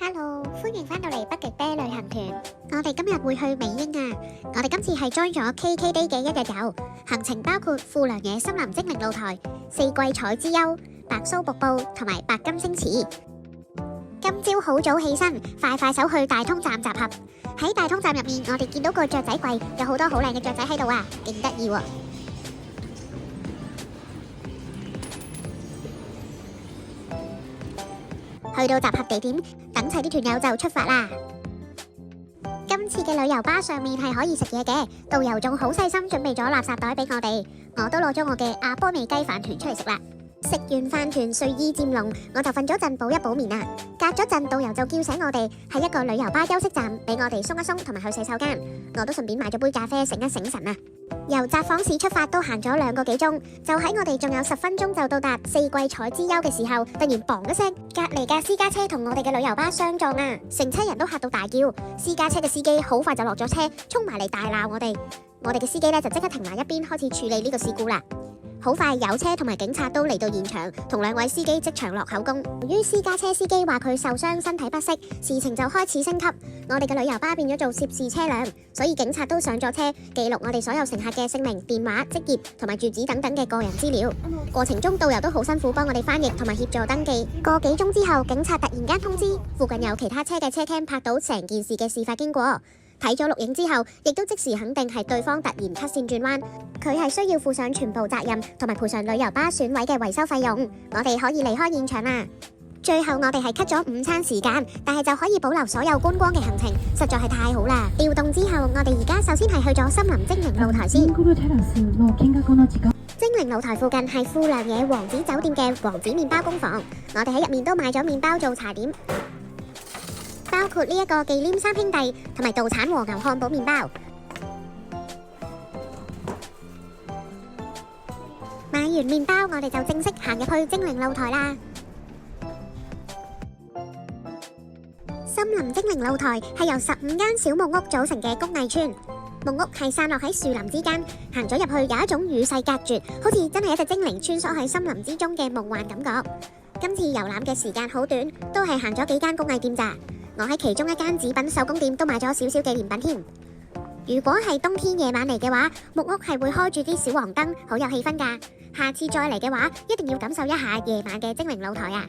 Hello，歡迎返到嚟北極啤旅行團。我哋今日會去美英啊！我哋今次係 join 咗 KKday 嘅一日遊，行程包括富良野森林精靈露台、四季彩之丘、白蘇瀑布同埋白金星池。今朝好早起身，快手去大通站集合。喺大通站入面，我哋見到個雀仔櫃，有好多好靚嘅雀仔喺度啊，勁得意喎！去到集合地點，等齊啲團友就出發啦。今次嘅旅遊巴上面係可以食嘢嘅，導遊仲好細心準備咗垃圾袋俾我哋，我都攞咗我嘅阿波味雞飯團出嚟食啦。食完飯團睡意漸濃，我就瞓咗陣補一補眠啦。隔咗陣，導遊就叫醒我哋，喺一個旅遊巴休息站俾我哋鬆一鬆同埋去洗手間。我都順便買咗杯咖啡醒一醒神啊。由札幌市出發都行咗2個幾鐘，就喺我哋仲有10分鐘就到達四季彩之丘嘅時候，突然砰一聲，隔籬架私家車同我哋嘅旅遊巴相撞啊！成車人都嚇到大叫，私家車嘅司機好快就落咗車，衝埋嚟大鬧我哋。我哋嘅司機呢就即刻停埋一邊，開始處理呢個事故啦。好快有車同埋警察都嚟到現場，同2位司機即場落口供。由於私家車司機話佢受傷，身體不適，事情就開始升級。我哋嘅旅遊巴變咗做涉事車輛，所以警察都上咗車，記錄我哋所有乘客嘅姓名、電話、職業同埋住址等等嘅個人資料。過程中導遊都好辛苦幫我哋翻譯同埋協助登記。個幾鐘之後，警察突然間通知附近有其他車嘅車 cam 拍到成件事嘅事發經過。睇咗錄影之後，亦都即時肯定係對方突然 cut 線轉彎，佢係需要負上全部責任同埋賠償旅遊巴損毀嘅維修費用。我哋可以離開現場啦。最後我哋係 cut 咗午餐時間，但係就可以保留所有觀光嘅行程，實在係太好啦！調動之後，我哋而家首先係去咗森林精靈露台先。精靈露台附近係富良野王子酒店嘅王子麵包工房，我哋喺入面都買咗麵包做茶點。包括呢一個忌廉3兄弟同埋道產和牛漢堡麵包。買完麵包，我哋就正式行入去精靈露台啦。森林精靈露台係由15間小木屋組成嘅工藝村，木屋係散落喺樹林之間，行咗入去有一種與世隔絕，好似真係一隻精靈穿梭喺森林之中嘅夢幻感覺。今次遊覽嘅時間好短，都係行咗幾間工藝店咋。我喺其中一間紙品手工店都買咗少少紀念品添。如果係冬天夜晚嚟嘅話，木屋係會開住啲小黃燈，好有氣氛㗎。下次再嚟嘅話，一定要感受一下夜晚嘅精靈露台啊！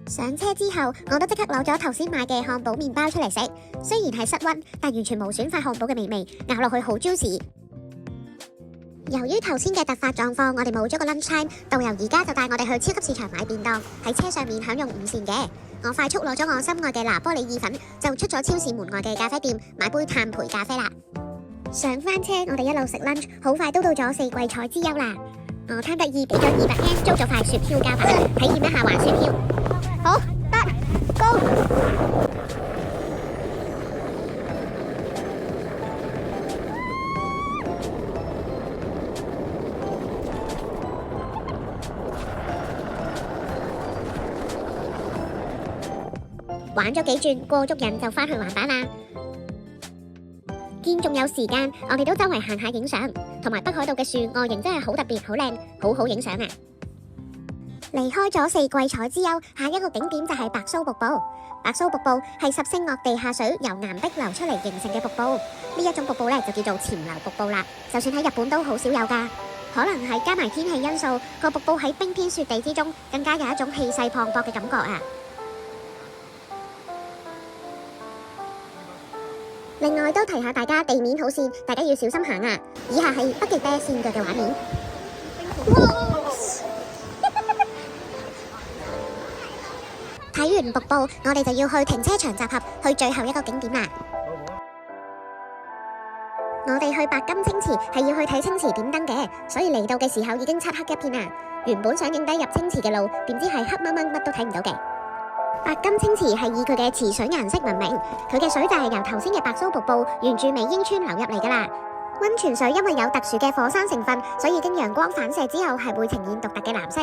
上車之後，我都即刻攞咗頭先買嘅漢堡麵包出嚟食。雖然係室溫，但完全冇損壞漢堡嘅美味，咬落去好 juicy。由於頭先嘅突發狀況，我哋冇咗個 lunch time，導遊而家就帶我哋去超級市場買便當，喺車上面享用午膳嘅。我快速攞咗我心愛嘅拿波里意粉，就出咗超市門外嘅咖啡店買杯炭焙咖啡啦。上翻車，我哋一路食 lunch， 好快都到咗四季彩之丘啦。我貪得意俾咗200 yen 租咗塊雪飄膠板，體驗一下玩雪飄。好，得，Go！玩咗幾轉，過足癮就返去環板啦。見仲有時間，我哋都周圍行下影相，同埋北海道嘅樹外形真係好特別，好靚，好好影相啊！離開咗四季彩之丘，下一個景點就係白蘇瀑布。白蘇瀑布係10升落地下水由岩壁流出嚟形成嘅瀑布，呢一種瀑布呢就叫做潛流瀑布啦。就算喺日本都好少有噶，可能係加埋天氣因素，個瀑布喺冰天雪地之中，更加有一種氣勢磅礴嘅感覺啊！另外都提下大家地面好跣，大家要小心行啊！以下係北極啤跣腳嘅畫面。睇完瀑布，我哋就要去停車場集合，去最後一個景點啦。我哋去白金星池係要去睇清池點燈嘅，所以嚟到嘅時候已經漆黑一片啦。原本想影低入清池嘅路，點知係黑掹掹，乜都睇唔到嘅。白金星池係以佢嘅池水顏色聞名，佢嘅水就係由頭先嘅白蘇瀑布沿住美英村流入嚟噶啦。溫泉水因為有特殊嘅火山成分，所以經陽光反射之後係會呈現獨特嘅藍色。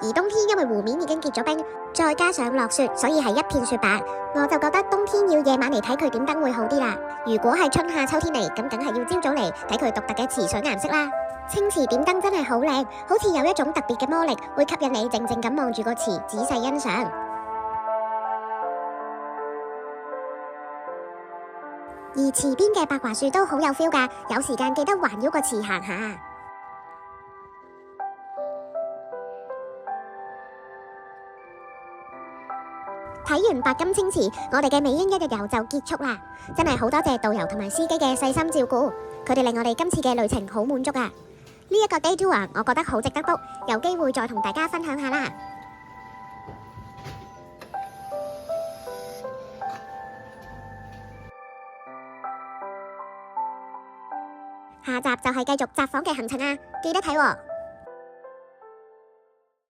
而冬天因為湖面已經結咗冰，再加上落雪，所以係一片雪白。我就覺得冬天要夜晚嚟睇佢點燈會好啲啦。如果係春夏秋天嚟，咁梗係要朝早嚟睇佢獨特嘅池水顏色啦。清池點燈真係好靚，好似有一種特別嘅魔力，會吸引你靜靜咁望住個池，仔細欣賞。而池邊嘅白樺樹都好有 feel 㗎，有時間記得環繞個池行下。睇完白金清池，我哋嘅美英一日遊就結束啦。真係好多謝導遊同埋司機嘅細心照顧，佢哋令我哋今次嘅旅程好滿足啊！呢一個 day tour 我覺得好值得 book， 有機會再同大家分享下啦。下集就係繼續札幌嘅行程啊，記得睇喎。